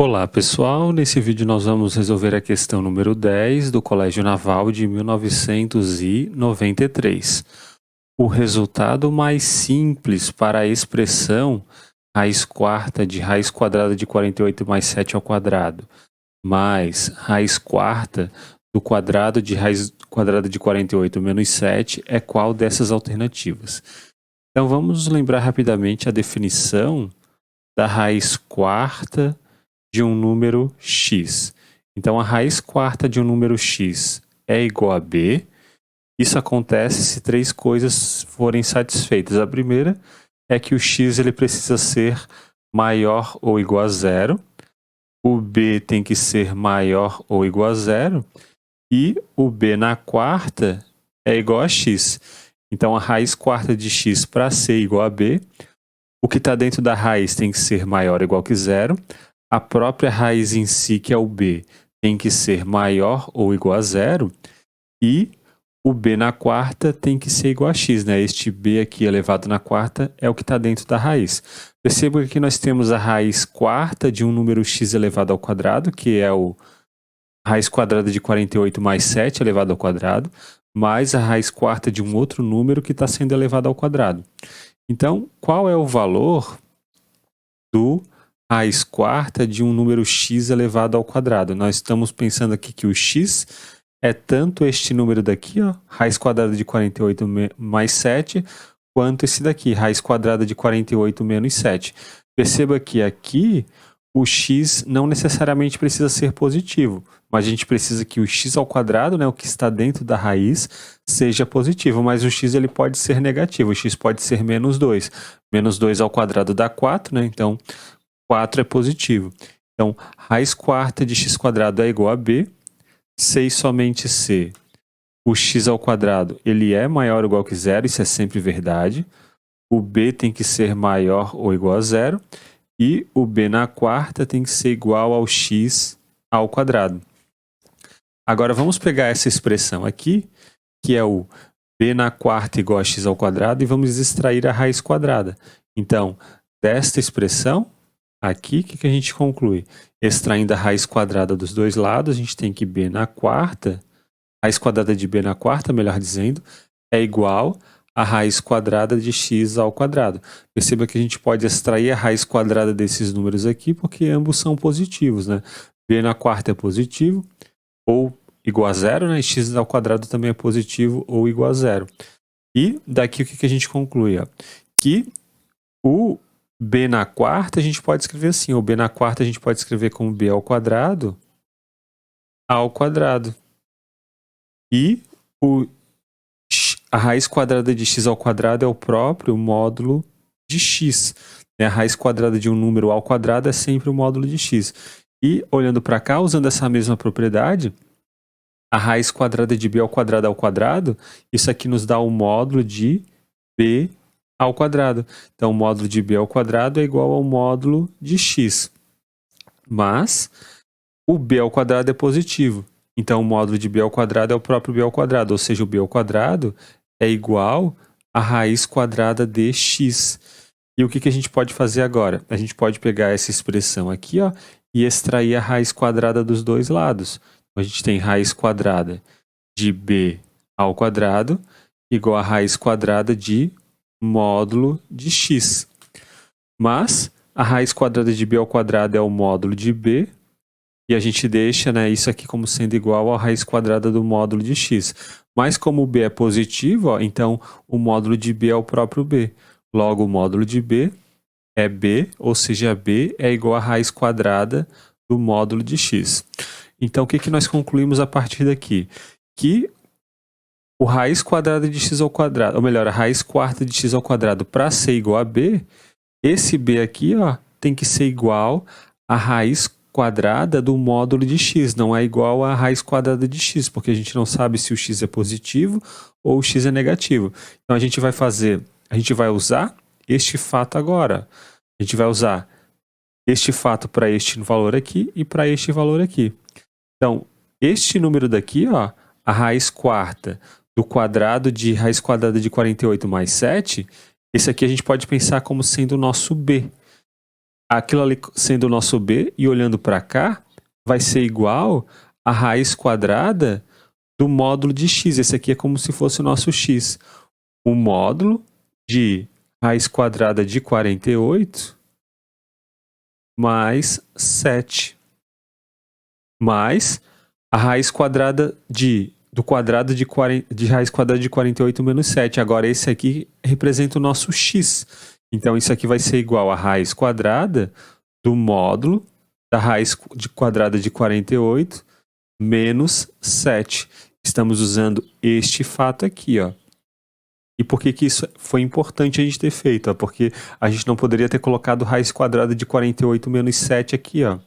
Olá pessoal, nesse vídeo nós vamos resolver a questão número 10 do Colégio Naval de 1993. O resultado mais simples para a expressão raiz quarta de raiz quadrada de 48 mais 7 ao quadrado, mais raiz quarta do quadrado de raiz quadrada de 48 menos 7 é qual dessas alternativas? Então vamos lembrar rapidamente a definição da raiz quarta de um número x. Então, a raiz quarta de um número x é igual a b. Isso acontece se três coisas forem satisfeitas. A primeira é que o x ele precisa ser maior ou igual a zero. O b tem que ser maior ou igual a zero. E o b na quarta é igual a x. Então, a raiz quarta de x para ser igual a b, o que está dentro da raiz tem que ser maior ou igual que zero. A própria raiz em si, que é o b, tem que ser maior ou igual a zero. E o b na quarta tem que ser igual a x, né? Este b aqui elevado na quarta é o que está dentro da raiz. Perceba que aqui nós temos a raiz quarta de um número x elevado ao quadrado, que é o raiz quadrada de 48 mais 7 elevado ao quadrado, mais a raiz quarta de um outro número que está sendo elevado ao quadrado. Então, qual é o valor do raiz quarta de um número x elevado ao quadrado? Nós estamos pensando aqui que o x é tanto este número daqui, ó, raiz quadrada de 48 mais 7, quanto esse daqui, raiz quadrada de 48 menos 7. Perceba que aqui o x não necessariamente precisa ser positivo, mas a gente precisa que o x ao quadrado, né, o que está dentro da raiz, seja positivo, mas o x ele pode ser negativo, o x pode ser menos 2. Menos 2 ao quadrado dá 4, né, então 4 é positivo. Então, raiz quarta de x quadrado é igual a b, se e somente se o x ao quadrado ele é maior ou igual que zero, isso é sempre verdade. O b tem que ser maior ou igual a zero. E o b na quarta tem que ser igual ao x ao quadrado. Agora vamos pegar essa expressão aqui, que é o b na quarta igual a x ao quadrado, e vamos extrair a raiz quadrada. Então, desta expressão aqui, o que a gente conclui? Extraindo a raiz quadrada dos dois lados, a gente tem que b na quarta, raiz quadrada de b na quarta, melhor dizendo, é igual a raiz quadrada de x ao quadrado. Perceba que a gente pode extrair a raiz quadrada desses números aqui, porque ambos são positivos, né? b na quarta é positivo, ou igual a zero, né? E x ao quadrado também é positivo, ou igual a zero. E daqui o que a gente conclui? Ó? Que o b na quarta a gente pode escrever assim, o b na quarta a gente pode escrever como b ao quadrado. E a raiz quadrada de x ao quadrado é o próprio módulo de x. A raiz quadrada de um número ao quadrado é sempre o módulo de x. E olhando para cá, usando essa mesma propriedade, a raiz quadrada de b ao quadrado, isso aqui nos dá o módulo de b ao quadrado. Então, o módulo de b ao quadrado é igual ao módulo de x. Mas o b ao quadrado é positivo. Então, o módulo de b ao quadrado é o próprio b ao quadrado. Ou seja, o b ao quadrado é igual a raiz quadrada de x. E o que a gente pode fazer agora? A gente pode pegar essa expressão aqui, ó, e extrair a raiz quadrada dos dois lados. A gente tem raiz quadrada de b ao quadrado igual a raiz quadrada de módulo de x. Mas a raiz quadrada de b ao quadrado é o módulo de b, e a gente deixa, né, isso aqui como sendo igual à raiz quadrada do módulo de x. Mas como o b é positivo, ó, então o módulo de b é o próprio b. Logo, o módulo de b é b, ou seja, b é igual à raiz quadrada do módulo de x. Então, o que nós concluímos a partir daqui? Que o raiz quadrada de x ao quadrado, ou melhor, a raiz quarta de x ao quadrado, para ser igual a b, esse b aqui, ó, tem que ser igual à raiz quadrada do módulo de x, não é igual à raiz quadrada de x, porque a gente não sabe se o x é positivo ou o x é negativo. Então, a gente vai usar este fato agora. A gente vai usar este fato para este valor aqui e para este valor aqui. Então, este número daqui, ó, a raiz quarta do quadrado de raiz quadrada de 48 mais 7, esse aqui a gente pode pensar como sendo o nosso b. aquilo ali sendo o nosso b e olhando para cá, vai ser igual a raiz quadrada do módulo de x. Esse aqui é como se fosse o nosso x. O módulo de raiz quadrada de 48 mais 7. Mais a raiz quadrada do quadrado de raiz quadrada de 48 menos 7. Agora esse aqui representa o nosso x. Então isso aqui vai ser igual a raiz quadrada do módulo da raiz quadrada de 48 menos 7. Estamos usando este fato aqui, ó. E por que isso foi importante a gente ter feito? Ó? Porque a gente não poderia ter colocado raiz quadrada de 48 menos 7 aqui, ó.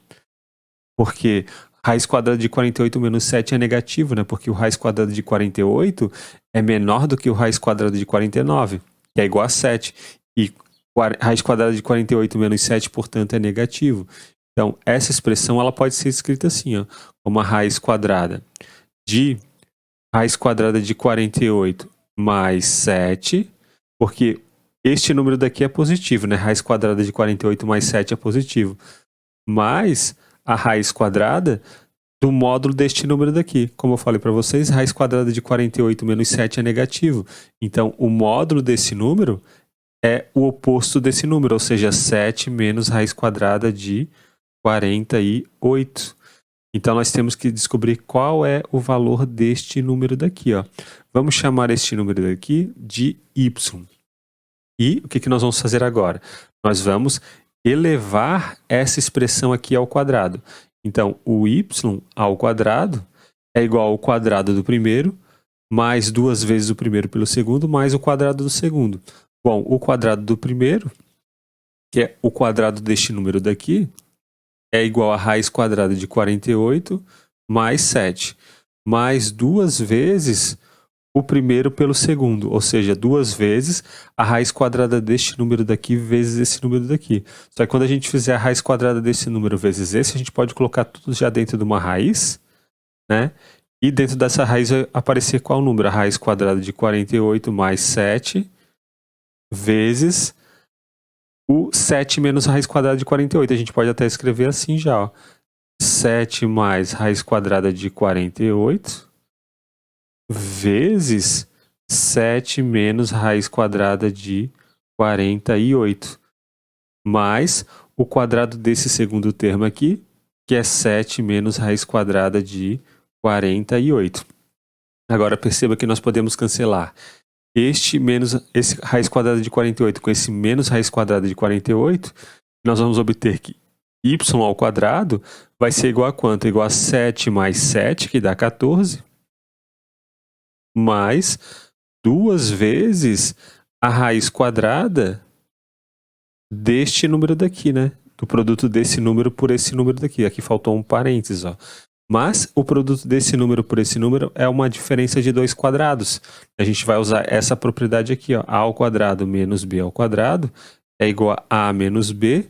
Porque raiz quadrada de 48 menos 7 é negativo, né? Porque o raiz quadrada de 48 é menor do que o raiz quadrada de 49, que é igual a 7. E raiz quadrada de 48 menos 7, portanto, é negativo. Então, essa expressão ela pode ser escrita assim, ó, como a raiz quadrada de 48 mais 7, porque este número daqui é positivo, né? Raiz quadrada de 48 mais 7 é positivo. Mais a raiz quadrada do módulo deste número daqui. Como eu falei para vocês, raiz quadrada de 48 menos 7 é negativo. Então, o módulo desse número é o oposto desse número, ou seja, 7 menos raiz quadrada de 48. Então, nós temos que descobrir qual é o valor deste número daqui, ó. Vamos chamar este número daqui de y. E o que nós vamos fazer agora? Nós vamos elevar essa expressão aqui ao quadrado. Então, o y ao quadrado é igual ao quadrado do primeiro, mais 2 vezes o primeiro pelo segundo, mais o quadrado do segundo. Bom, o quadrado do primeiro, que é o quadrado deste número daqui, é igual a raiz quadrada de 48 mais 7, mais 2 vezes o primeiro pelo segundo, ou seja, 2 vezes a raiz quadrada deste número daqui vezes esse número daqui. Só que quando a gente fizer a raiz quadrada desse número vezes esse, a gente pode colocar tudo já dentro de uma raiz, né? E dentro dessa raiz vai aparecer qual número? A raiz quadrada de 48 mais 7 vezes o 7 menos a raiz quadrada de 48. A gente pode até escrever assim já, ó. 7 mais raiz quadrada de 48 vezes 7 menos raiz quadrada de 48, mais o quadrado desse segundo termo aqui, que é 7 menos raiz quadrada de 48. Agora perceba que nós podemos cancelar esse raiz quadrada de 48 com esse menos raiz quadrada de 48, nós vamos obter que y ao quadrado vai ser igual a quanto? Igual a 7 mais 7, que dá 14, mais 2 vezes a raiz quadrada deste número daqui, né? Do produto desse número por esse número daqui. Aqui faltou um parênteses, ó. Mas o produto desse número por esse número é uma diferença de 2 quadrados. A gente vai usar essa propriedade aqui, ó. A ao quadrado menos b ao quadrado é igual a menos b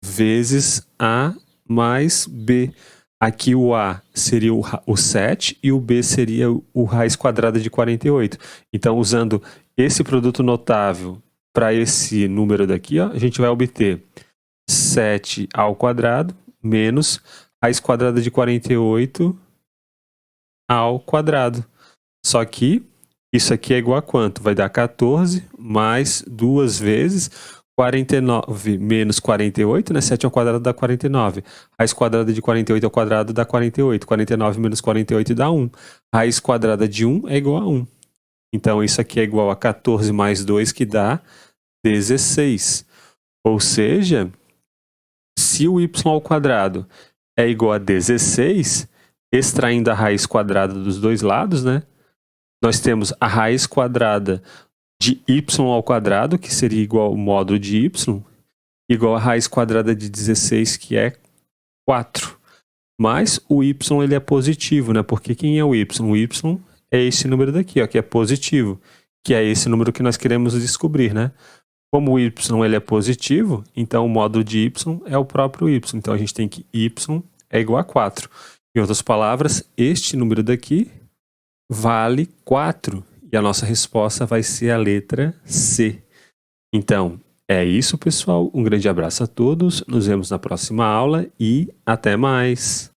vezes a mais b. Aqui o a seria o 7 e o b seria o raiz quadrada de 48. Então, usando esse produto notável para esse número daqui, ó, a gente vai obter 7 ao quadrado menos raiz quadrada de 48 ao quadrado. Só que isso aqui é igual a quanto? Vai dar 14 mais 2 vezes 49 menos 48, né? 7 ao quadrado dá 49. Raiz quadrada de 48 ao quadrado dá 48. 49 menos 48 dá 1. Raiz quadrada de 1 é igual a 1. Então, isso aqui é igual a 14 mais 2, que dá 16. Ou seja, se o y ao quadrado é igual a 16, extraindo a raiz quadrada dos dois lados, né? Nós temos a raiz quadrada de y ao quadrado, que seria igual ao módulo de y, igual a raiz quadrada de 16, que é 4. Mas o y ele é positivo, né? Porque quem é o y? O y é esse número daqui, ó, que é positivo, que é esse número que nós queremos descobrir, né? Como o y ele é positivo, então o módulo de y é o próprio y. Então a gente tem que y é igual a 4. Em outras palavras, este número daqui vale 4. E a nossa resposta vai ser a letra C. Então, É isso, pessoal. Um grande abraço a todos. Nos vemos na próxima aula e até mais.